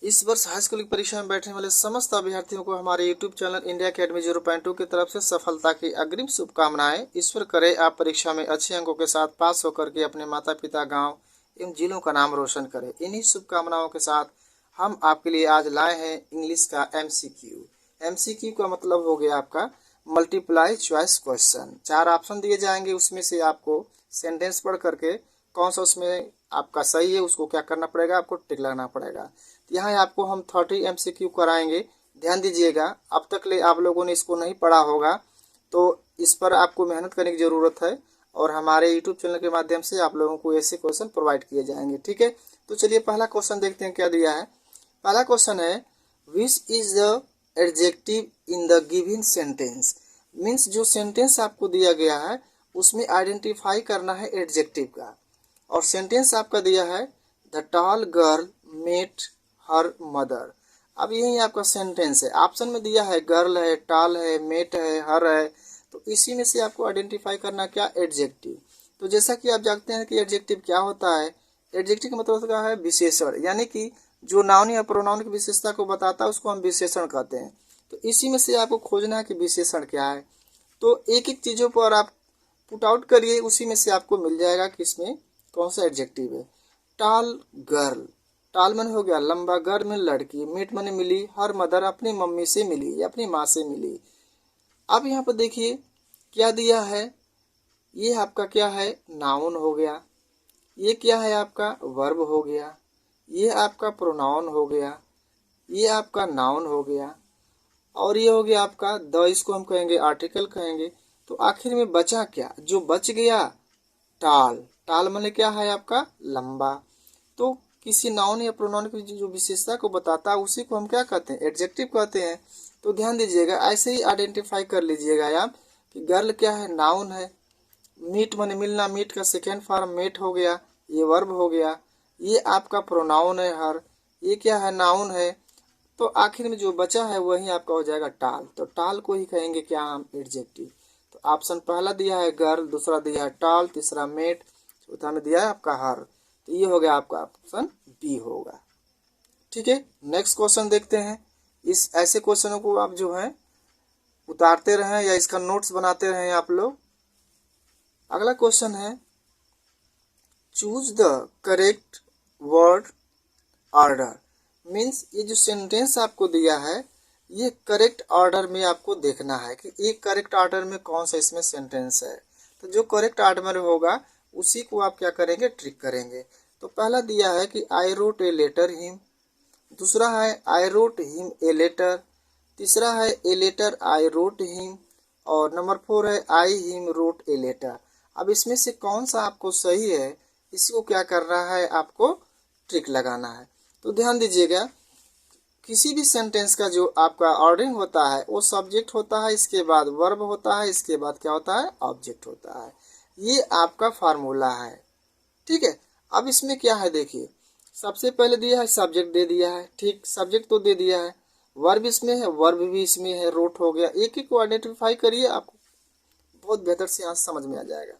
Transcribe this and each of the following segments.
इस वर्ष high school की परीक्षा में बैठने वाले समस्त अभ्यर्थियों को हमारे यूट्यूब चैनल इंडिया अकेडमी 0.2 की तरफ से सफलता की अग्रिम शुभकामनाएं। ईश्वर करे आप परीक्षा में अच्छे अंकों के साथ पास होकर के अपने माता पिता, गांव एवं जिलों का नाम रोशन करें। इन्हीं शुभकामनाओं के साथ हम आपके लिए आज लाए हैं इंग्लिश का MCQ। MCQ का मतलब हो गया आपका मल्टीप्लाई चॉइस क्वेश्चन। 4 ऑप्शन दिए जाएंगे, उसमें से आपको सेंटेंस पढ़ करके कौन सा उसमें आपका सही है उसको क्या करना पड़ेगा, आपको टिक लगाना पड़ेगा। यहाँ आपको हम 30 MCQ कराएंगे। ध्यान दीजिएगा, अब तक ले आप लोगों ने इसको नहीं पढ़ा होगा तो इस पर आपको मेहनत करने की ज़रूरत है और हमारे यूट्यूब चैनल के माध्यम से आप लोगों को ऐसे क्वेश्चन प्रोवाइड किए जाएंगे। ठीक है, तो चलिए पहला क्वेश्चन देखते हैं क्या दिया है। पहला क्वेश्चन है which is the adjective in the given sentence. Means जो सेंटेंस आपको दिया गया है उसमें आइडेंटिफाई करना है एडजेक्टिव का। और सेंटेंस आपका दिया है the tall girl met her mother. अब यही आपका सेंटेंस है। ऑप्शन में दिया है गर्ल है, टॉल है, मेट है, हर है, तो इसी में से आपको आइडेंटिफाई करना क्या, एडजेक्टिव। तो जैसा कि आप जानते हैं कि एडजेक्टिव क्या होता है। एडजेक्टिव का मतलब क्या है, विशेषण, यानी कि जो नाउन या प्रोनाउन की विशेषता को बताता है उसको हम विशेषण कहते हैं। तो इसी में से आपको खोजना है कि विशेषण क्या है। तो एक एक चीज़ों पर आप पुट आउट करिए, उसी में से आपको मिल जाएगा कि इसमें कौन सा एडजेक्टिव है। टॉल गर्ल, टॉल मन हो गया लंबा, गर्ल में लड़की, मीट मन मिली, हर मदर अपनी मम्मी से मिली या अपनी माँ से मिली। अब यहाँ पर देखिए क्या दिया है, ये आपका क्या है, नाउन हो गया, ये क्या है आपका वर्ब हो गया, ये आपका प्रोनाउन हो गया, ये आपका नाउन हो गया और ये हो गया आपका द, इसको हम कहेंगे आर्टिकल कहेंगे। तो आखिर में बचा क्या, जो बच गया टाल। टाल माने क्या है आपका लंबा। तो किसी नाउन या प्रोनाउन की जो विशेषता को बताता है उसी को हम क्या कहते हैं, एडजेक्टिव कहते हैं। तो ध्यान दीजिएगा, ऐसे ही आइडेंटिफाई कर लीजिएगा आप कि गर्ल क्या है, नाउन है। मीट माने मिलना, मीट का सेकेंड फॉर्म मेट हो गया, ये वर्ब हो गया। ये आपका प्रोनाउन है हर, ये क्या है, नाउन है। तो आखिर में जो बचा है वही आपका हो जाएगा टाल। तो टाल को ही कहेंगे क्या हम, एडजेक्टिव। तो ऑप्शन पहला दिया है गर्ल, दूसरा दिया है टाल, तीसरा मेट, चौथा में दिया है आपका हर। तो ये हो गया आपका ऑप्शन बी होगा। ठीक है, नेक्स्ट क्वेश्चन देखते हैं। इस ऐसे क्वेश्चनों को आप जो है उतारते रहें या इसका नोट्स बनाते रहें आप लोग। अगला क्वेश्चन है choose the correct word order. Means ये जो सेंटेंस आपको दिया है ये करेक्ट ऑर्डर में आपको देखना है कि एक करेक्ट ऑर्डर में कौन सा इसमें सेंटेंस है। तो जो करेक्ट ऑर्डर में होगा उसी को आप क्या करेंगे, ट्रिक करेंगे। तो पहला दिया है कि I wrote a letter him, दूसरा है I wrote him a letter, तीसरा है a letter I wrote him और नंबर 4 है I him wrote a letter. अब इसमें से कौन सा आपको सही है इसको क्या करना है, आपको ट्रिक लगाना है। तो ध्यान दीजिएगा, किसी भी सेंटेंस का जो आपका ऑर्डरिंग होता है वो सब्जेक्ट होता है, इसके बाद वर्ब होता है, इसके बाद क्या होता है, ऑब्जेक्ट होता है। ये आपका फार्मूला है। ठीक है, अब इसमें क्या है देखिए, सबसे पहले दिया है सब्जेक्ट दे दिया है, ठीक, सब्जेक्ट तो दे दिया है, वर्ब इसमें है, वर्ब भी इसमें है, रोट हो गया। एक एक को आइडेंटिफाई करिए, आपको बहुत बेहतर से यहाँ समझ में आ जाएगा।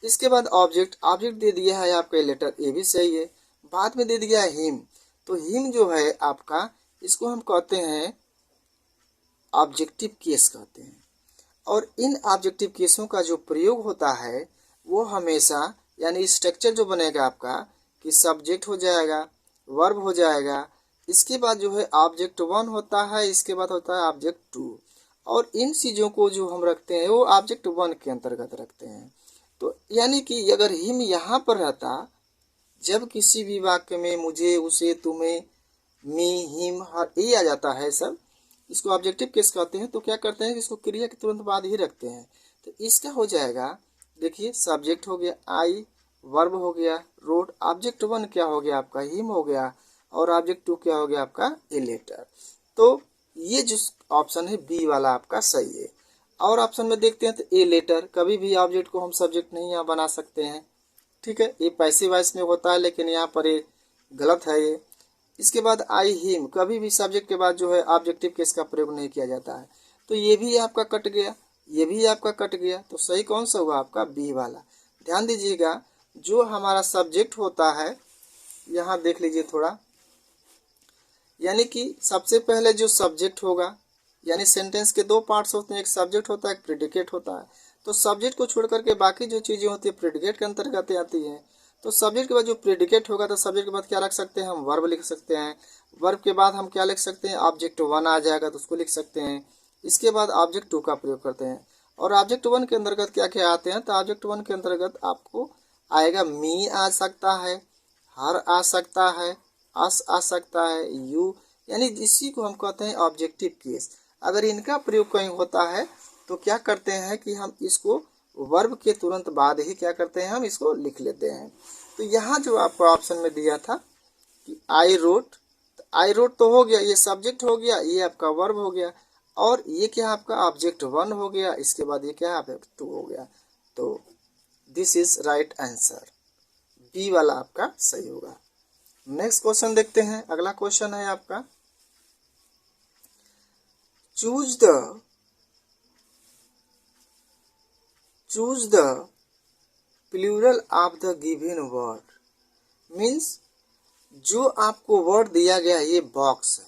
इसके बाद ऑब्जेक्ट, ऑब्जेक्ट दे दिया है आपका लेटर, ये भी सही है। बाद में दे दिया है हिम, तो हिम जो है आपका इसको हम कहते हैं ऑब्जेक्टिव केस कहते हैं। और इन ऑब्जेक्टिव केसों का जो प्रयोग होता है वो हमेशा, यानी स्ट्रक्चर जो बनेगा आपका कि सब्जेक्ट हो जाएगा, वर्ब हो जाएगा, इसके बाद जो है ऑब्जेक्ट 1 होता है, इसके बाद होता है ऑब्जेक्ट 2 और इन चीज़ों को जो हम रखते हैं वो ऑब्जेक्ट 1 के अंतर्गत रखते हैं। तो यानी कि अगर हिम यहाँ पर रहता, जब किसी भी वाक्य में मुझे, उसे, तुम्हें, मी, हिम, हर ये आ जाता है सब, इसको ऑब्जेक्टिव केस कहते हैं। तो क्या करते हैं कि इसको क्रिया के तुरंत बाद ही रखते हैं। तो इसका हो जाएगा, देखिए सब्जेक्ट हो गया आई, वर्ब हो गया रोट, ऑब्जेक्ट 1 क्या हो गया आपका हिम हो गया और ऑब्जेक्ट 2 क्या हो गया आपका ए लेटर। तो ये जो ऑप्शन है बी वाला आपका सही है। और ऑप्शन में देखते हैं तो ए लेटर, कभी भी ऑब्जेक्ट को हम सब्जेक्ट नहीं यहाँ बना सकते हैं। ठीक है, ये पैसिव वॉइस में होता है लेकिन यहाँ पर ये गलत है ये। इसके बाद आई हिम, कभी भी सब्जेक्ट के बाद जो है ऑब्जेक्टिव केस का प्रयोग नहीं किया जाता है। तो ये भी आपका कट गया, ये भी आपका कट गया। तो सही कौन सा हुआ आपका बी वाला। ध्यान दीजिएगा, जो हमारा सब्जेक्ट होता है, यहाँ देख लीजिए थोड़ा, यानी कि सबसे पहले जो सब्जेक्ट होगा, यानी सेंटेंस के दो पार्ट्स होते हैं, एक सब्जेक्ट होता है, एक प्रेडिकेट होता है। तो सब्जेक्ट को छोड़ करके बाकी जो चीज़ें होती है प्रेडिकेट के अंतर्गत आती हैं। तो सब्जेक्ट के बाद जो प्रेडिकेट होगा तो सब्जेक्ट के बाद क्या रख सकते हैं हम, वर्ब लिख सकते हैं। वर्ब के बाद हम क्या लिख सकते हैं, ऑब्जेक्ट वन आ जाएगा तो उसको लिख सकते हैं। इसके बाद ऑब्जेक्ट टू का प्रयोग करते हैं। और ऑब्जेक्ट वन के अंतर्गत क्या क्या आते हैं, तो ऑब्जेक्ट वन के अंतर्गत आपको आएगा मी आ सकता है, हर आ सकता है, अस आ सकता है, यू, यानी इसी को हम कहते हैं ऑब्जेक्टिव केस। अगर इनका प्रयोग कहीं होता है तो क्या करते हैं कि हम इसको वर्ब के तुरंत बाद ही क्या करते हैं, हम इसको लिख लेते हैं। तो यहाँ जो आपको ऑप्शन में दिया था कि आई रोट, आई रोट तो हो गया, ये सब्जेक्ट हो गया, ये आपका वर्ब हो गया, और ये क्या आपका ऑब्जेक्ट वन हो गया, इसके बाद ये क्या ऑब्जेक्ट टू हो गया। तो this is right answer, B वाला आपका सही होगा। नेक्स्ट क्वेश्चन देखते हैं। अगला क्वेश्चन है आपका, choose the plural of the given word. Means जो आपको वर्ड दिया गया है, ये बॉक्स है,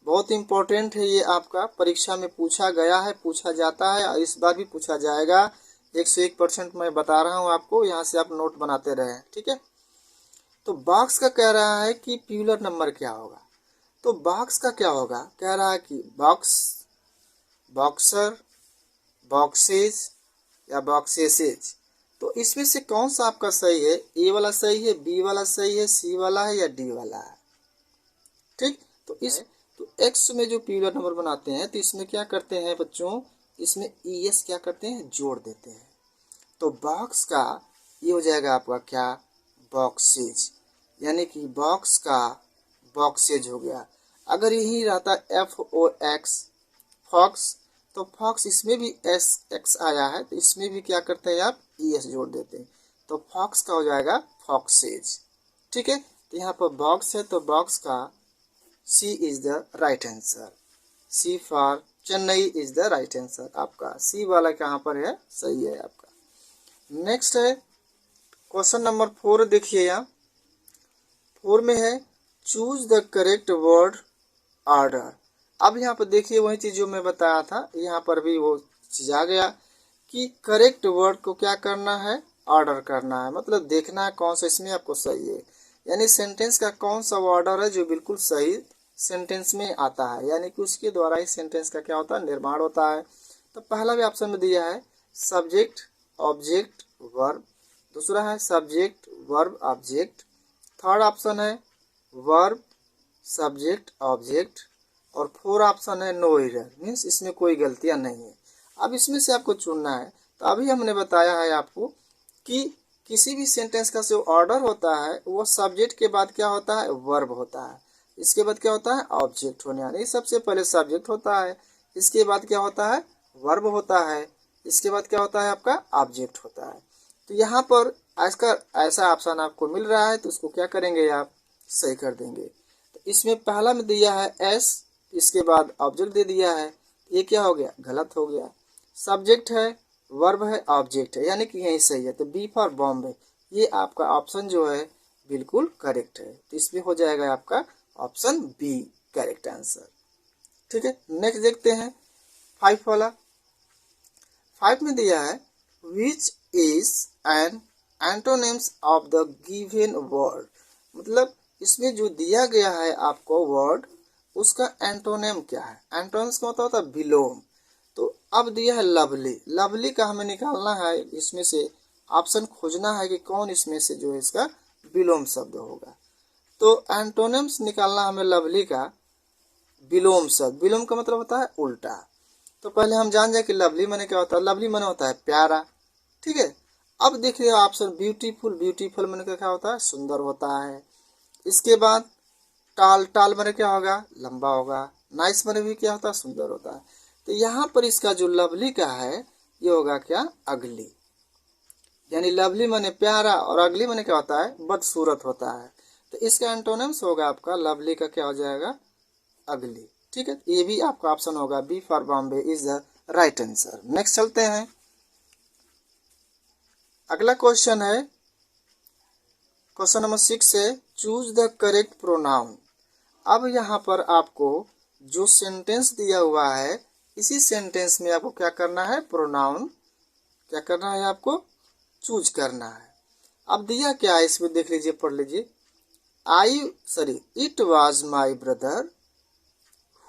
बहुत इंपॉर्टेंट है, ये आपका परीक्षा में पूछा गया है, पूछा जाता है और इस बार भी पूछा जाएगा। 101% मैं बता रहा हूँ आपको, यहाँ से आप नोट बनाते रहे, ठीक है। तो बॉक्स का कह रहा है कि प्लूरल नंबर क्या होगा। तो बॉक्स का क्या होगा, कह रहा है कि बॉक्स, बॉक्सर, बॉक्सेज या बॉक्सेसेज। तो इसमें से कौन सा आपका सही है, ए वाला सही है, बी वाला सही है, सी वाला है या डी वाला है, ठीक। तो एक्स में जो प्लूरल नंबर बनाते हैं तो इसमें क्या करते हैं बच्चों, इसमें ईएस क्या करते हैं, जोड़ देते हैं। तो बॉक्स का ये हो जाएगा आपका क्या, बॉक्सेज, यानी कि बॉक्स का बॉक्सेज हो गया। अगर यही रहता FOX, फॉक्स, तो फॉक्स इसमें भी SX आया है तो इसमें भी क्या करते हैं आप, ES जोड़ देते हैं, तो फॉक्स का हो जाएगा फॉक्सेज, ठीक है। तो यहाँ पर बॉक्स है तो बॉक्स का C is the right answer, C for Chennai is the right answer. आपका C वाला कहाँ पर है, सही है आपका। नेक्स्ट है क्वेश्चन नंबर 4, देखिए यहाँ 4 में है choose the correct word order. अब यहाँ पर देखिए वही चीज जो मैं बताया था, यहाँ पर भी वो चीज आ गया कि करेक्ट वर्ड को क्या करना है, ऑर्डर करना है, मतलब देखना है कौन सा इसमें आपको सही है, यानी सेंटेंस का कौन सा ऑर्डर है जो बिल्कुल सही सेंटेंस में आता है, यानी कि उसके द्वारा ही सेंटेंस का क्या होता है, निर्माण होता है। तो पहला भी ऑप्शन में दिया है सब्जेक्ट, ऑब्जेक्ट, वर्ब, दूसरा है subject, verb, object, third option है वर्ब, सब्जेक्ट, ऑब्जेक्ट, और 4 ऑप्शन है नो एरर, मीन्स इसमें कोई गलतियां नहीं है। अब इसमें से आपको चुनना है। तो अभी हमने बताया है आपको कि किसी भी सेंटेंस का जो ऑर्डर होता है वो सब्जेक्ट के बाद क्या होता है, वर्ब होता है, इसके बाद क्या होता है, ऑब्जेक्ट होने वाला, सबसे पहले सब्जेक्ट होता है, इसके बाद क्या होता है, वर्ब होता है, इसके बाद क्या होता है आपका, ऑब्जेक्ट होता है। तो यहाँ पर ऐसा ऑप्शन आपको मिल रहा है तो उसको क्या करेंगे आप, सही कर देंगे। तो इसमें पहला में दिया है एस, इसके बाद ऑब्जेक्ट दे दिया है, ये क्या हो गया, गलत हो गया। सब्जेक्ट है, वर्ब है, ऑब्जेक्ट है, यानी कि यही सही है। तो बी फॉर बॉम्बे, ये आपका ऑप्शन जो है बिल्कुल करेक्ट है। तो इसमें हो जाएगा आपका ऑप्शन बी करेक्ट आंसर, ठीक है। नेक्स्ट देखते हैं 5 वाला। 5 में दिया है which is an antonyms of the given word, मतलब इसमें जो दिया गया है आपको वर्ड, उसका एंटोनिम क्या है। एंटोनिम्स का मतलब होता है विलोम। तो अब दिया है लवली, लवली का हमें निकालना है, इसमें से ऑप्शन खोजना है कि कौन इसमें से जो है इसका विलोम शब्द होगा। तो एंटोनिम्स निकालना हमें लवली का विलोम शब्द, विलोम का मतलब होता है उल्टा। तो पहले हम जान जाए कि लवली माने क्या होता है, लवली माने होता है प्यारा, ठीक है। अब देखिए ऑप्शन ब्यूटीफुल, ब्यूटीफुल माने क्या होता है, सुंदर होता है। इसके बाद टाल, टाल माने क्या होगा, लंबा होगा। नाइस माने भी क्या होता है, सुंदर होता है। तो यहाँ पर इसका जो लवली का है ये होगा क्या, अगली, यानी लवली माने प्यारा और अगली माने क्या होता है, बदसूरत होता है। तो इसका एंटोनिम्स होगा आपका लवली का क्या हो जाएगा, अगली, ठीक है। ये भी आपका ऑप्शन होगा B for Bombay is the right answer. Next चलते हैं, अगला क्वेश्चन है क्वेश्चन नंबर 6 है चूज द करेक्ट प्रोनाउन। अब यहाँ पर आपको जो सेंटेंस दिया हुआ है, इसी सेंटेंस में आपको क्या करना है, प्रोनाउन क्या करना है, आपको चूज करना है। अब दिया क्या है इसमें देख लीजिए, पढ़ लीजिए। It was my brother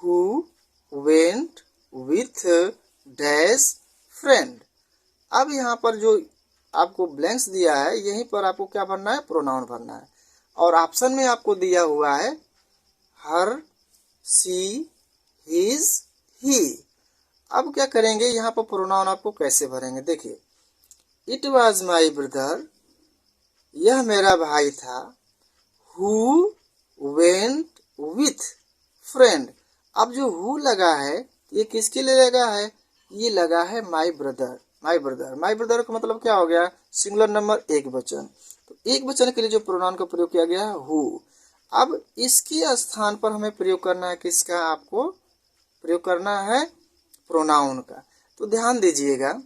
who went with dash friend. अब यहाँ पर जो आपको ब्लैंक्स दिया है, यहीं पर आपको क्या भरना है, प्रोनाउन भरना है। और ऑप्शन में आपको दिया हुआ है हर, सी, हिज, ही। अब क्या करेंगे, यहाँ पर प्रोनाउन आपको कैसे भरेंगे, देखिए। इट वॉज माई ब्रदर, यह मेरा भाई था। Who went with friend. अब जो हु लगा है, ये किसके लिए लगा है, ये लगा है my brother. My brother, my brother का मतलब क्या हो गया, सिंगुलर नंबर, एक वचन। तो एक वचन के लिए जो प्रोनाउन का प्रयोग किया गया है, हु। अब इसके स्थान पर हमें प्रयोग करना है किसका, आपको प्रयोग करना है प्रोनाउन का। तो ध्यान दीजिएगा,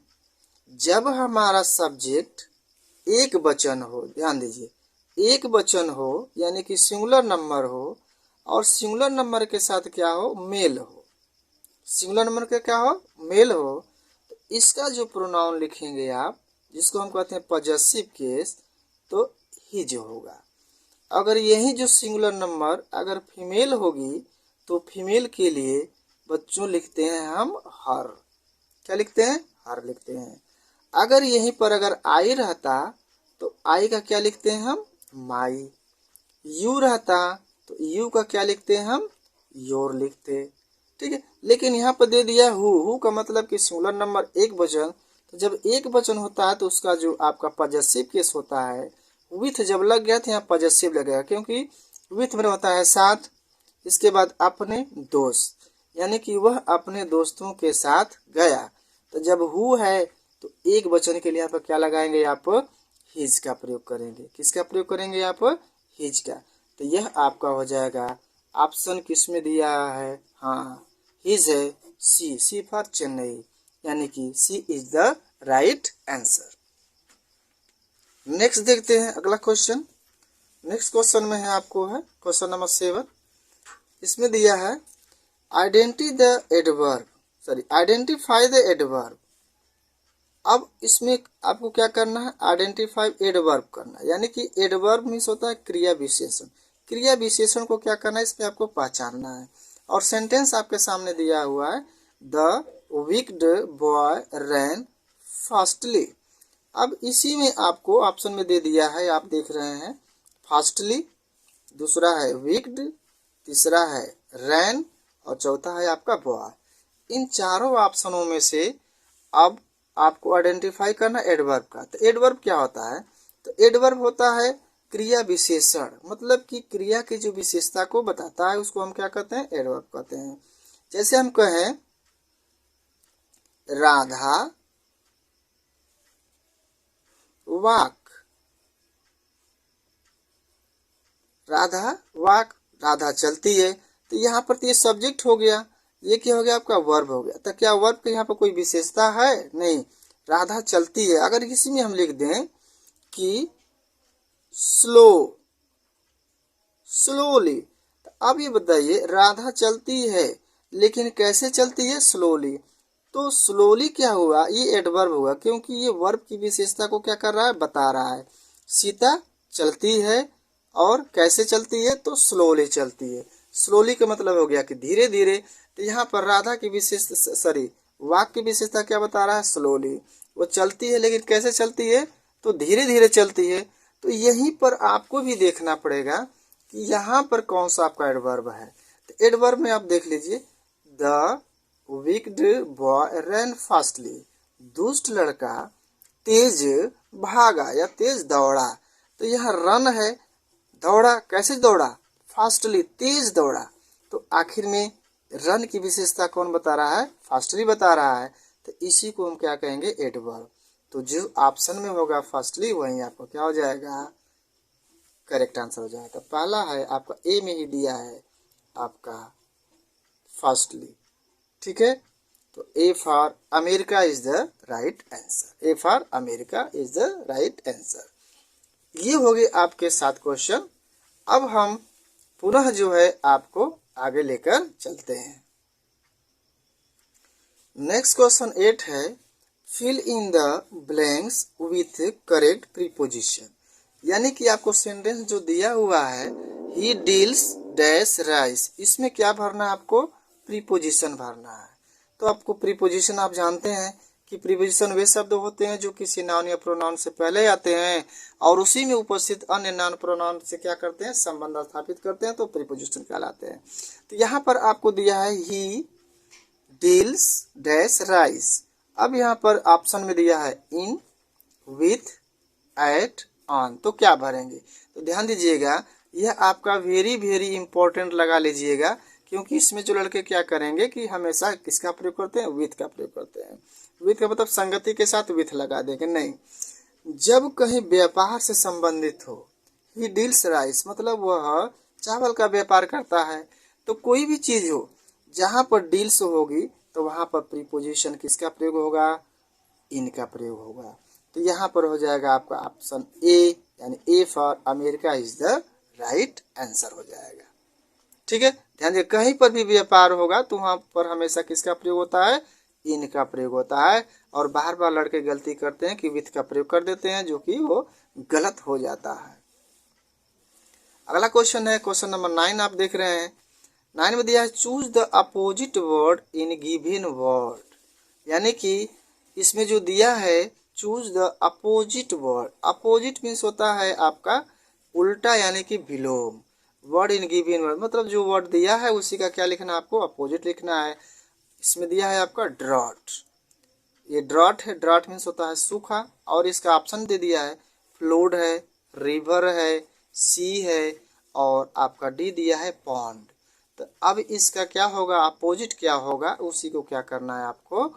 जब हमारा सब्जेक्ट एक वचन हो, ध्यान दीजिए, एक वचन हो यानी कि सिंगुलर नंबर हो, और सिंगुलर नंबर के साथ क्या हो, मेल हो, सिंगुलर नंबर का क्या हो, मेल हो, तो इसका जो प्रोनाउन लिखेंगे आप, जिसको हम कहते हैं पॉजेसिव केस, तो हिज होगा। अगर यही जो सिंगुलर नंबर अगर फीमेल होगी, तो फीमेल के लिए बच्चों लिखते हैं हम हर। क्या लिखते हैं, हर लिखते हैं। अगर यहीं पर अगर आई रहता, तो आई का क्या लिखते हैं हम, माई। यू रहता, तो यू का क्या लिखते हैं हम, योर लिखते। ठीक है, लेकिन यहाँ पर दे दिया हु का मतलब कि सिंगुलर नंबर एक वचन। तो जब एक वचन होता है, तो उसका जो आपका पॉजेसिव केस होता है, विथ जब लग गया तो यहाँ पॉजेसिव लगेगा, क्योंकि विथ में होता है साथ, इसके बाद अपने दोस्त, यानी कि वह अपने दोस्तों के साथ गया। तो जब हु है, तो एक वचन के लिए यहाँ पर क्या लगाएंगे, आप हिज का प्रयोग करेंगे। किसका प्रयोग करेंगे, आप हिज का। तो यह आपका हो जाएगा, ऑप्शन किस में दिया है, हाँ हिज है, सी फॉर चेन्नई, यानी कि C is the right answer. Next देखते हैं अगला क्वेश्चन। नेक्स्ट क्वेश्चन में है आपको है क्वेश्चन नंबर 7। इसमें दिया है आइडेंटिफाई द एडवर्ब। अब इसमें आपको क्या करना है, आइडेंटिफाई एडवर्ब करना है, यानी कि एडवर्ब मीन्स होता है क्रिया विशेषण। क्रिया विशेषण को क्या करना है, इसमें आपको पहचानना है। और सेंटेंस आपके सामने दिया हुआ है, the wicked boy ran fastly. अब इसी में आपको ऑप्शन में दे दिया है, आप देख रहे हैं, फास्टली, दूसरा है विक्ड, तीसरा है रैन, और चौथा है आपका बॉय। इन चारों ऑप्शनों में से अब आपको आइडेंटिफाई करना एडवर्ब का। तो एडवर्ब क्या होता है, तो एडवर्ब होता है क्रिया विशेषण, मतलब कि क्रिया की जो विशेषता को बताता है, उसको हम क्या कहते हैं, एडवर्ब कहते हैं। जैसे हम कहें राधा वाक, राधा वाक, राधा चलती है, तो यहाँ पर तो ये सब्जेक्ट हो गया, ये क्या हो गया, आपका वर्ब हो गया। तो क्या वर्ब के यहाँ पर कोई विशेषता है, नहीं, राधा चलती है। अगर इसी में हम लिख दें कि स्लोली, तो अब ये बताइए, राधा चलती है, लेकिन कैसे चलती है, स्लोली। तो स्लोली क्या हुआ, ये एडवर्ब हुआ, क्योंकि ये वर्ब की विशेषता को क्या कर रहा है, बता रहा है। सीता चलती है, और कैसे चलती है, तो स्लोली चलती है। स्लोली का मतलब हो गया कि धीरे धीरे। तो यहाँ पर राधा की वाक की विशेषता क्या बता रहा है, स्लोली। वो चलती है, लेकिन कैसे चलती है, तो धीरे धीरे चलती है। तो यहीं पर आपको भी देखना पड़ेगा कि यहाँ पर कौन सा आपका एडवर्ब है। तो एडवर्ब में आप देख लीजिए, the wicked boy ran fastly, दुष्ट लड़का तेज भागा या तेज दौड़ा। तो यहाँ रन है, दौड़ा, कैसे दौड़ा, फास्टली, तेज दौड़ा। तो आखिर में रन की विशेषता कौन बता रहा है, फास्टली बता रहा है। तो इसी को हम क्या कहेंगे, एडवर्ब। तो जो ऑप्शन में होगा फास्टली, वही आपको क्या हो जाएगा, करेक्ट आंसर हो जाएगा। पहला है आपका ए में ही दिया है आपका फास्टली, ठीक है। तो A for America is the right answer, A for America is the right answer. ये हो गए आपके 7 क्वेश्चन। अब हम पुनः जो है आपको आगे लेकर चलते हैं। नेक्स्ट क्वेश्चन 8 है, fill in the blanks with correct preposition. यानी कि आपको सेंटेंस जो दिया हुआ है, ही डील्स डैश राइस, इसमें क्या भरना है आपको? प्रीपोजिशन भरना है। तो आपको प्रीपोजिशन आप जानते हैं कि प्रीपोजिशन वे शब्द होते हैं जो किसी नाउन या प्रोनाउन से पहले आते हैं और उसी में उपस्थित अन्य नाउन प्रोनाउन से क्या करते हैं? संबंध स्थापित करते हैं, तो प्रीपोजिशन कहलाते हैं। तो यहाँ पर आपको दिया है ही डील्स डैश राइस। अब यहाँ पर ऑप्शन में दिया है इन, विथ, एट, ऑन, तो क्या भरेंगे? तो ध्यान दीजिएगा, यह आपका वेरी वेरी इंपॉर्टेंट लगा लीजिएगा, क्योंकि इसमें जो लड़के क्या करेंगे कि हमेशा किसका प्रयोग करते हैं? विथ का प्रयोग करते हैं। विथ का मतलब संगति के साथ विथ लगा देंगे, नहीं। जब कहीं व्यापार से संबंधित हो, ही डील्स राइस मतलब वह चावल का व्यापार करता है, तो कोई भी चीज हो जहां पर डील्स होगी तो वहां पर प्रीपोजिशन किसका प्रयोग होगा? इन का प्रयोग होगा। तो यहाँ पर हो जाएगा आपका ऑप्शन ए, यानी A for America is the right answer हो जाएगा। ठीक है, ध्यान दीजिए, कहीं पर भी व्यापार होगा तो वहां पर हमेशा किसका प्रयोग होता है? इन का प्रयोग होता है। और बार बार लड़के गलती करते हैं कि विथ का प्रयोग कर देते हैं, जो कि वो गलत हो जाता है। अगला क्वेश्चन है क्वेश्चन नंबर 9, आप देख रहे हैं। 9 में दिया है choose the opposite word in given word. यानी कि इसमें जो दिया है choose the opposite word, opposite means होता है आपका उल्टा यानी कि विलोम। वर्ड इन गिवन वर्ड मतलब जो वर्ड दिया है उसी का क्या लिखना है? आपको अपोजिट लिखना है। इसमें दिया है आपका ड्रॉट, ये ड्रॉट है, ड्रॉट मीन्स होता है सूखा, और इसका ऑप्शन दे दिया है फ्लोड है, रिवर है, सी है, और आपका डी दिया है पॉन्ड। तो अब इसका क्या होगा? अपोजिट क्या होगा? उसी को क्या करना है? आपको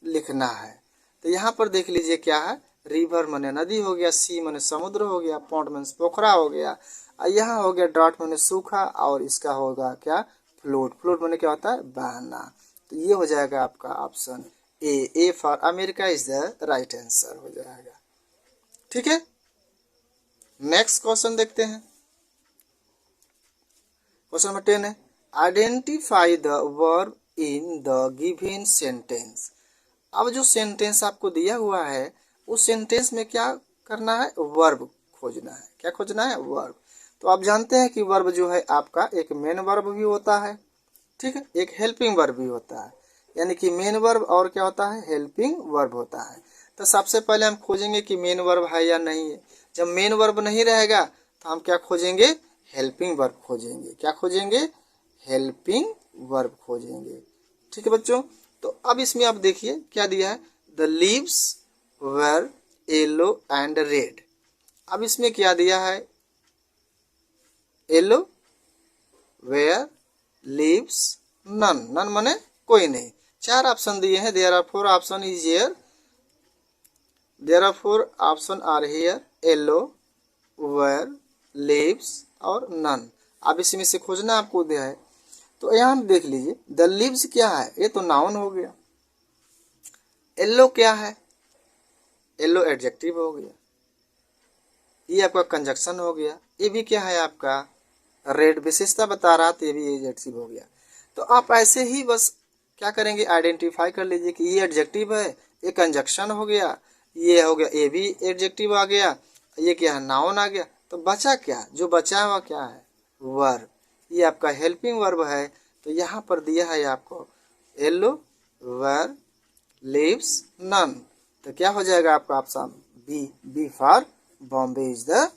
लिखना है। तो यहाँ पर देख लीजिए क्या है, रिवर माने नदी हो गया, सी माने समुद्र हो गया, पॉन्ड माने पोखरा हो गया, और यहाँ हो गया ड्रॉट माने सूखा, और इसका होगा क्या? फ्लोड। फ्लोड माने क्या होता है? बहना। तो ये हो जाएगा आपका option A for America is the right answer हो जाएगा। ठीक है, नेक्स्ट क्वेश्चन देखते हैं। क्वेश्चन नंबर 10 है, identify the verb in the given sentence. अब जो सेंटेंस आपको दिया हुआ है उस सेंटेंस में क्या करना है? वर्ब खोजना है। क्या खोजना है? वर्ब। तो आप जानते हैं कि वर्ब जो है आपका एक मेन वर्ब भी होता है, ठीक है, एक हेल्पिंग वर्ब भी होता है। यानी कि मेन वर्ब और क्या होता है? हेल्पिंग वर्ब होता है। तो सबसे पहले हम खोजेंगे कि मेन वर्ब है या नहीं है। जब मेन वर्ब नहीं रहेगा तो हम क्या खोजेंगे? हेल्पिंग वर्ब खोजेंगे। क्या खोजेंगे? हेल्पिंग वर्ब खोजेंगे। ठीक है बच्चों, तो अब इसमें आप देखिए क्या दिया है, the leaves were yellow and red. अब इसमें क्या दिया है? Yellow, were, leaves, none. None माने कोई नहीं। 4 ऑप्शन दिए हैं, there are 4 option is here, there are 4 option are here, yellow, were, leaves और नन। अब इसमें से खोजना आपको दिया है। तो यहाँ हम देख लीजिए, द लीव्स क्या है? ये तो नाउन हो गया। येलो क्या है? येलो एडजेक्टिव हो गया। ये आपका कंजक्शन हो गया। ये भी क्या है? आपका रेड विशेषता बता रहा, तो ये भी एडजेक्टिव हो गया। तो आप ऐसे ही बस क्या करेंगे? आइडेंटिफाई कर लीजिए कि ये एडजेक्टिव है, ये कंजक्शन हो गया, ये हो गया, ये भी एडजेक्टिव आ गया, ये क्या है? नाउन आ गया। तो बचा क्या? जो बचा हुआ क्या है? वर्ब। ये आपका हेल्पिंग वर्ब है। तो यहाँ पर दिया है आपको येलो, वेयर, लीव्स, नन। तो क्या हो जाएगा आपका option B, B for Bombay is the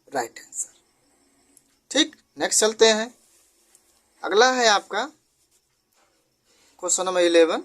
right answer. ठीक, नेक्स्ट चलते हैं। अगला है आपका question number 11,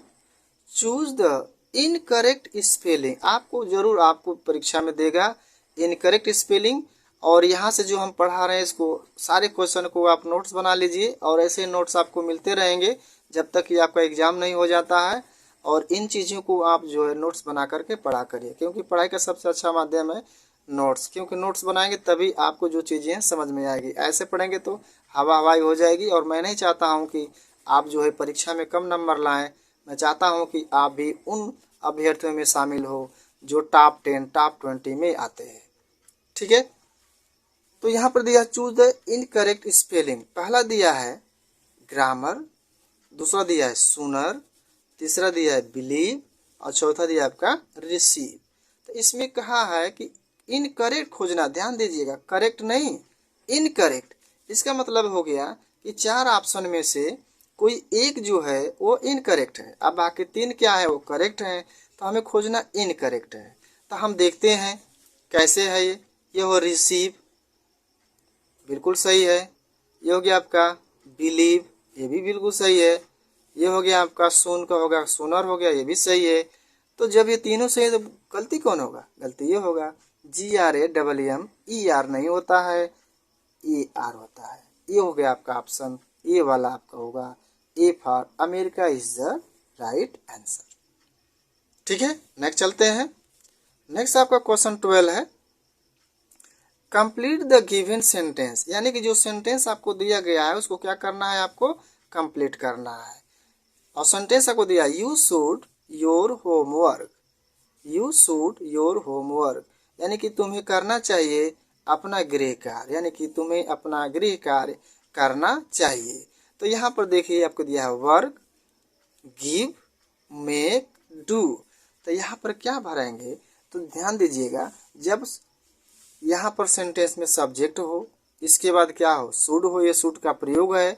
choose the incorrect spelling. आपको जरूर आपको परीक्षा में देगा इनकरेक्ट स्पेलिंग, और यहाँ से जो हम पढ़ा रहे हैं इसको सारे क्वेश्चन को आप नोट्स बना लीजिए, और ऐसे नोट्स आपको मिलते रहेंगे जब तक कि आपका एग्जाम नहीं हो जाता है। और इन चीज़ों को आप जो है नोट्स बना करके पढ़ा करिए, क्योंकि पढ़ाई का सबसे अच्छा माध्यम है नोट्स। क्योंकि नोट्स बनाएंगे तभी आपको जो चीज़ें हैं समझ में आएगी। ऐसे पढ़ेंगे तो हवा हवाई हो जाएगी। और मैं नहीं चाहता हूँ कि आप जो है परीक्षा में कम नंबर लाएं। मैं चाहता हूँ कि आप भी उन अभ्यर्थियों में शामिल हो जो टॉप 10 टॉप 20 में आते हैं। ठीक है, तो यहाँ पर दिया चूज द इनकरेक्ट स्पेलिंग। पहला दिया है ग्रामर, दूसरा दिया है सुनर, तीसरा दिया है बिलीव और चौथा दिया आपका रिसीव। तो इसमें कहा है कि इनकरेक्ट खोजना, ध्यान दीजिएगा, करेक्ट नहीं, इनकरेक्ट। इसका मतलब हो गया कि 4 ऑप्शन में से कोई एक जो है वो इनकरेक्ट है, अब बाकी 3 क्या है, वो करेक्ट है। तो हमें खोजना इनकरेक्ट है। तो हम देखते हैं कैसे है ये हो रिसीव, बिल्कुल सही है। ये हो गया आपका बिलीव, ये भी बिल्कुल सही है। ये हो गया आपका सुन का होगा, सुनर हो गया, ये भी सही है। तो जब ये तीनों सही है तो गलती कौन होगा, गलती ये होगा GRAMMER नहीं होता है, ER होता है। ये हो गया आपका ऑप्शन, ये वाला आपका होगा A for America is the right answer. ठीक है, नेक्स्ट चलते हैं। नेक्स्ट आपका क्वेश्चन 12 है, कंप्लीट द गिवन सेंटेंस। यानी कि जो सेंटेंस आपको दिया गया है उसको क्या करना है, आपको कंप्लीट करना है। और सेंटेंस आपको दिया you should your homework, you should your homework, यानी कि तुम्हें करना चाहिए अपना गृह कार्य, यानी कि तुम्हें अपना गृह कार्य करना चाहिए। तो यहाँ पर देखिए आपको दिया है वर्क, गिव, मेक, डू। तो यहाँ पर क्या भरेंगे, तो ध्यान दीजिएगा, जब यहाँ पर सेंटेंस में सब्जेक्ट हो, इसके बाद क्या हो, शुड हो, ये शुड का प्रयोग है।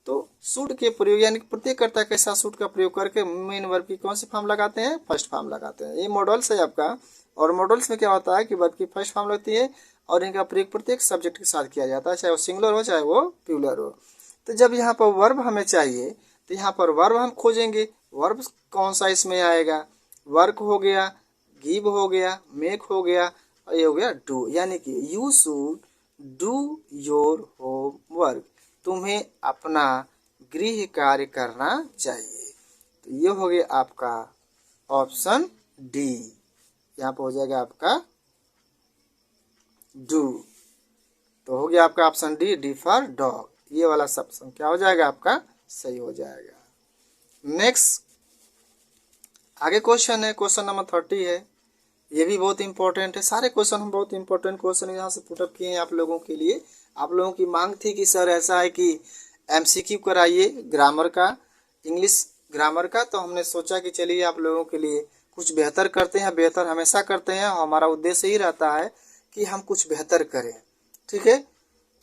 तो शुड के प्रयोग यानी प्रत्येक कर्ता के साथ शुड का प्रयोग करके मेन वर्ब की कौन सी फॉर्म लगाते हैं, फर्स्ट फॉर्म लगाते हैं। ये मॉडल्स है आपका, और मॉडल्स में क्या होता है कि वर्ब की फर्स्ट फॉर्म लगती है और इनका प्रयोग प्रत्येक सब्जेक्ट के साथ किया जाता है, चाहे वो सिंगुलर हो चाहे वो प्लूरल हो। तो जब यहाँ पर वर्ब हमें चाहिए तो यहाँ पर वर्ब हम खोजेंगे, वर्ब कौन सा इसमें आएगा, वर्क हो गया, गिव हो गया, मेक हो गया और ये हो गया डू। यानी कि you should do your homework, तुम्हें अपना गृह कार्य करना चाहिए। तो ये हो गया आपका ऑप्शन डी, यहाँ पर हो जाएगा आपका डू। तो हो गया आपका option D, D for dog, ये वाला ऑप्शन क्या हो जाएगा आपका, सही हो जाएगा। नेक्स्ट आगे क्वेश्चन है, क्वेश्चन नंबर 30 है। ये भी बहुत इंपॉर्टेंट है, सारे क्वेश्चन हम बहुत इंपॉर्टेंट क्वेश्चन यहाँ से पुटअप किए हैं आप लोगों के लिए। आप लोगों की मांग थी कि सर ऐसा है कि MCQ कराइए ग्रामर का, इंग्लिश ग्रामर का। तो हमने सोचा कि चलिए आप लोगों के लिए कुछ बेहतर करते हैं, बेहतर हमेशा करते हैं, हमारा उद्देश्य ही रहता है कि हम कुछ बेहतर करें। ठीक है,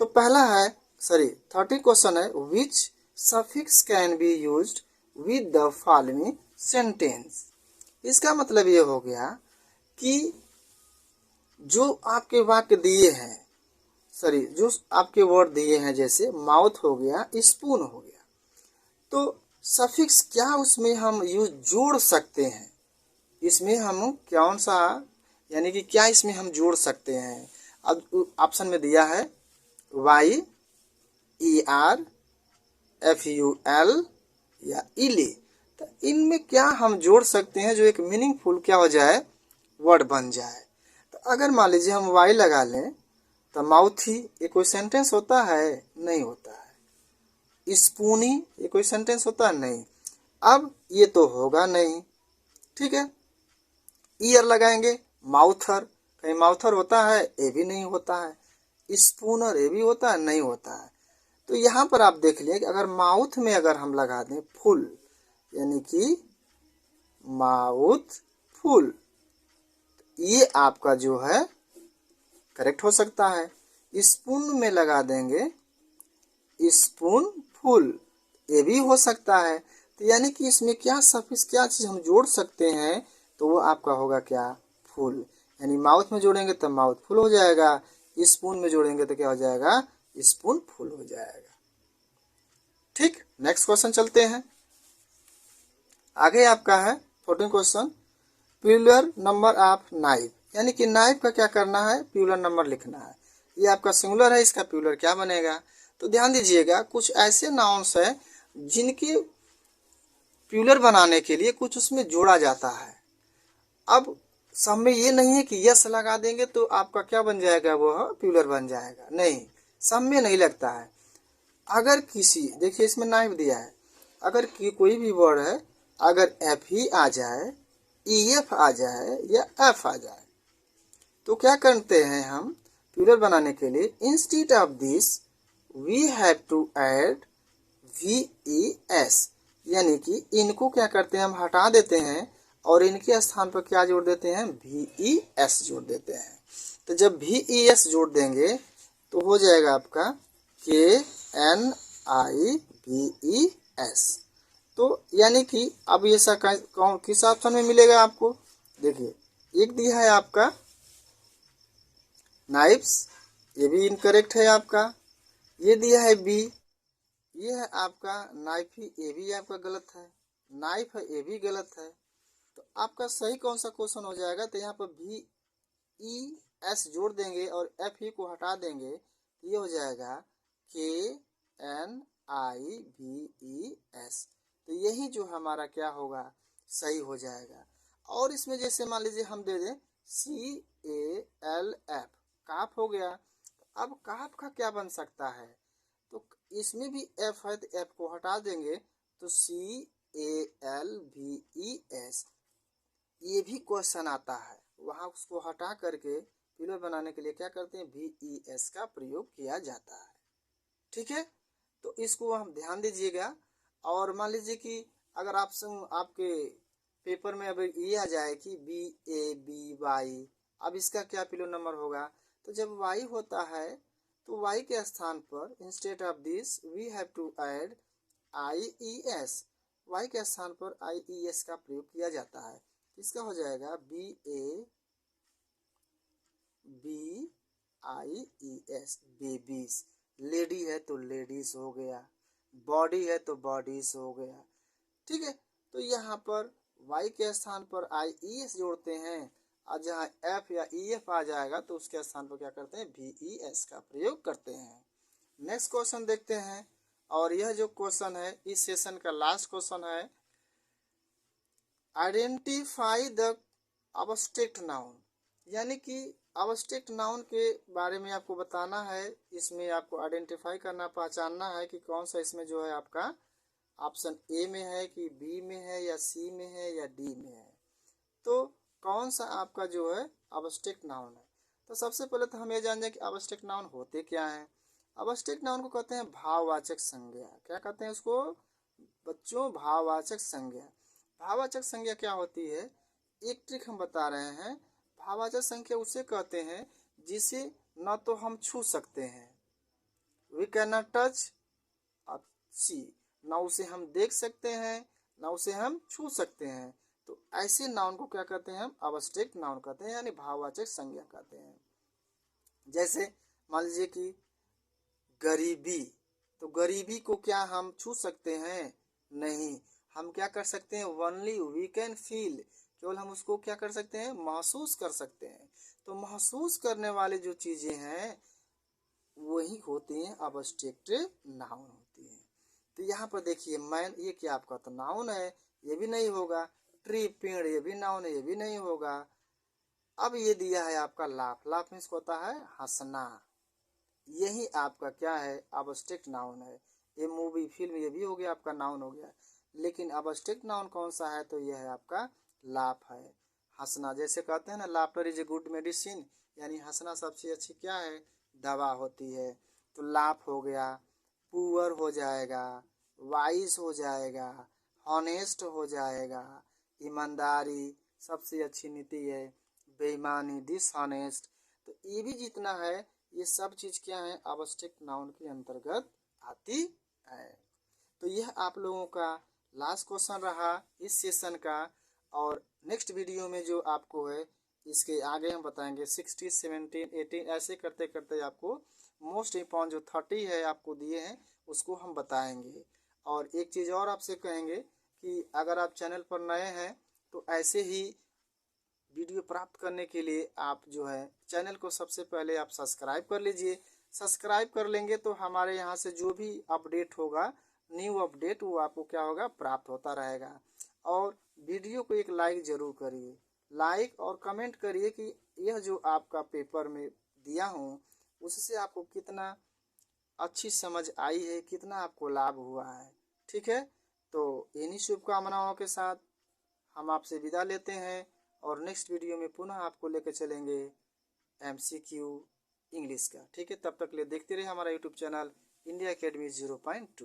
तो पहला है 30 क्वेश्चन है, which suffix can be used with the following sentence. इसका मतलब ये हो गया कि जो आपके वाक्य दिए हैं, जो आपके वर्ड दिए हैं, जैसे माउथ हो गया, स्पून हो गया, तो सफिक्स क्या उसमें हम यूज जोड़ सकते हैं, इसमें हम कौन सा, यानी कि क्या इसमें हम जोड़ सकते हैं। अब ऑप्शन में दिया है YER FUL या इले। तो इनमें क्या हम जोड़ सकते हैं जो एक मीनिंगफुल क्या हो जाए, वर्ड बन जाए। तो अगर मान लीजिए हम वाई लगा लें तो माउथी, ये कोई सेंटेंस होता है, नहीं होता है। स्पूनी, ये कोई सेंटेंस होता है, नहीं। अब ये तो होगा नहीं, ठीक है। ईयर लगाएंगे, माउथर, कहीं माउथर होता है, ये भी नहीं होता है। स्पूनर, ये भी होता है, नहीं होता है। तो यहाँ पर आप देख लिए कि अगर माउथ में अगर हम लगा दें फुल, यानी कि माउथ फुल, ये आपका जो है करेक्ट हो सकता है। स्पून में लगा देंगे स्पून फुल, ये भी हो सकता है। तो यानी कि इसमें क्या सफिक्स, क्या चीज हम जोड़ सकते हैं, तो वो आपका होगा क्या, फुल। यानी माउथ में जोड़ेंगे तो माउथ फुल हो जाएगा, स्पून में जोड़ेंगे तो क्या हो जाएगा, स्पून फुल हो जाएगा। ठीक, नेक्स्ट क्वेश्चन चलते हैं। आगे आपका है 14 question, plural number of knife. यानी कि नाइफ का क्या करना है, प्लूरल नंबर लिखना है। ये आपका सिंगुलर है, इसका प्लूरल क्या बनेगा। तो ध्यान दीजिएगा, कुछ ऐसे नाउन्स है जिनके प्लूरल बनाने के लिए कुछ उसमें जोड़ा जाता है। अब सब में ये नहीं है कि यस लगा देंगे तो आपका क्या बन जाएगा, वो प्लूरल बन जाएगा, नहीं, सब में नहीं लगता है। अगर किसी, देखिए इसमें नाइफ दिया है, अगर कोई भी वर्ड है, अगर एफ ही आ जाए, EF आ जाए या F आ जाए, तो क्या करते हैं हम, प्लूरल बनाने के लिए instead of this we have to add VES, यानी कि इनको क्या करते हैं हम हटा देते हैं और इनके स्थान पर क्या जोड़ देते हैं VES जोड़ देते हैं। तो जब VES जोड़ देंगे तो हो जाएगा आपका KNIVES। तो यानी कि अब ये किस ऑप्शन में मिलेगा आपको, देखिए एक दिया है आपका नाइफ्स, ये भी इनकरेक्ट है आपका। ये दिया है बी, ये है आपका नाइफ ही, ये भी आपका गलत है। नाइफ है, ये भी गलत है। तो आपका सही कौन सा क्वेश्चन हो जाएगा, तो यहाँ पर VES जोड़ देंगे और FE को हटा देंगे, ये हो जाएगा KNIVES। तो यही जो हमारा क्या होगा, सही हो जाएगा। और इसमें जैसे मान लीजिए हम दे दें CALF, काफ हो गया। अब काफ का क्या बन सकता है, तो इसमें भी F है तो F को हटा देंगे तो CALVES, ये भी क्वेश्चन आता है, वहाँ उसको हटा करके प्लूरल बनाने के लिए क्या करते हैं VES का प्रयोग किया जाता है। ठीक है, तो इसको हम ध्यान दीजिएगा। और मान लीजिए कि अगर आपके पेपर में अब ये आ जाए कि BABY, अब इसका क्या प्लूरल नंबर होगा, तो जब Y होता है तो Y के स्थान पर instead of this we have to add IES, Y के स्थान पर IES का प्रयोग किया जाता है। इसका हो जाएगा BABIES, बेबीज। लेडी है तो लेडीज हो गया, बॉडी है तो बॉडीज हो गया। ठीक है, तो यहाँ पर Y के स्थान पर IES जोड़ते हैं और जहाँ F या EF आ जाएगा तो उसके स्थान पर क्या करते हैं VES का प्रयोग करते हैं। नेक्स्ट क्वेश्चन देखते हैं, और यह जो क्वेश्चन है इस सेशन का लास्ट क्वेश्चन है, आइडेंटिफाई द अब्स्ट्रैक्ट नाउन, यानी कि अब्स्ट्रैक्ट नाउन के बारे में आपको बताना है। इसमें आपको आइडेंटिफाई करना, पहचानना है कि कौन सा इसमें जो है आपका ऑप्शन ए में है कि बी में है या सी में है या डी में है, तो कौन सा आपका जो है अब्स्ट्रैक्ट नाउन है। तो सबसे पहले तो हम ये जान जाए कि अब्स्ट्रैक्ट नाउन होते क्या हैं। अब्स्ट्रैक्ट नाउन को कहते हैं भाववाचक संज्ञा। क्या कहते हैं उसको बच्चों, भाववाचक संज्ञा। भाववाचक संज्ञा क्या होती है, एक ट्रिक हम बता रहे हैं। भाववाचक संज्ञा उसे कहते हैं जिसे न तो हम छू सकते हैं, वी कैन नॉट टच सी, ना उसे हम देख सकते हैं ना उसे हम छू सकते हैं, तो ऐसे नाउन को क्या कहते हैं हम अब्स्ट्रैक्ट नाउन कहते हैं, यानी भाववाचक संज्ञा कहते हैं। जैसे मान लीजिए कि गरीबी, तो गरीबी को क्या हम छू सकते हैं, नहीं। हम क्या कर सकते हैं, ओनली वी कैन फील, केवल हम उसको क्या कर सकते हैं, महसूस कर सकते हैं। तो महसूस करने वाली जो चीजें हैं वही होती हैं अब्स्ट्रैक्ट नाउन होती हैं। तो यहाँ पर देखिए मैन, ये क्या आपका तो नाउन है, ये भी नहीं होगा। ट्री, पेड़, ये भी नाउन है, ये भी नहीं होगा। अब ये दिया है आपका लाफ, लाफ मीन्स होता है हंसना, यही आपका क्या है अब्स्ट्रैक्ट नाउन है। ये मूवी, फिल्म, ये भी हो गया आपका नाउन हो गया। लेकिन अब्स्ट्रैक्ट नाउन कौन सा है, तो यह है आपका लाफ है, हंसना। जैसे कहते हैं ना laughter is a good medicine, यानी हंसना सबसे अच्छी क्या है, दवा होती है। तो लाफ हो गया, पुअर हो जाएगा, वाइज हो जाएगा, हॉनेस्ट हो जाएगा, ईमानदारी सबसे अच्छी नीति है, बेईमानी डिसऑनेस्ट। तो ये भी जितना है ये सब चीज क्या है अब्स्ट्रैक्ट नाउन के अंतर्गत आती है। तो यह आप लोगों का लास्ट क्वेश्चन रहा इस सेशन का, और नेक्स्ट वीडियो में जो आपको है इसके आगे हम बताएंगे 60, 17, 18 ऐसे करते करते आपको मोस्ट इम्पॉर्टेंट जो 30 है आपको दिए हैं उसको हम बताएंगे। और एक चीज़ और आपसे कहेंगे कि अगर आप चैनल पर नए हैं तो ऐसे ही वीडियो प्राप्त करने के लिए आप जो है चैनल को सबसे पहले आप सब्सक्राइब कर लीजिए। सब्सक्राइब कर लेंगे तो हमारे यहाँ से जो भी अपडेट होगा, न्यू अपडेट, वो आपको क्या होगा प्राप्त होता रहेगा। और वीडियो को एक लाइक ज़रूर करिए, लाइक और कमेंट करिए कि यह जो आपका पेपर में दिया हूँ उससे आपको कितना अच्छी समझ आई है, कितना आपको लाभ हुआ है। ठीक है, तो इन्हीं शुभकामनाओं के साथ हम आपसे विदा लेते हैं और नेक्स्ट वीडियो में पुनः आपको लेकर चलेंगे MCQ इंग्लिश का। ठीक है, तब तक के लिए देखते रहिए हमारा यूट्यूब चैनल इंडिया अकेडमी 0.2।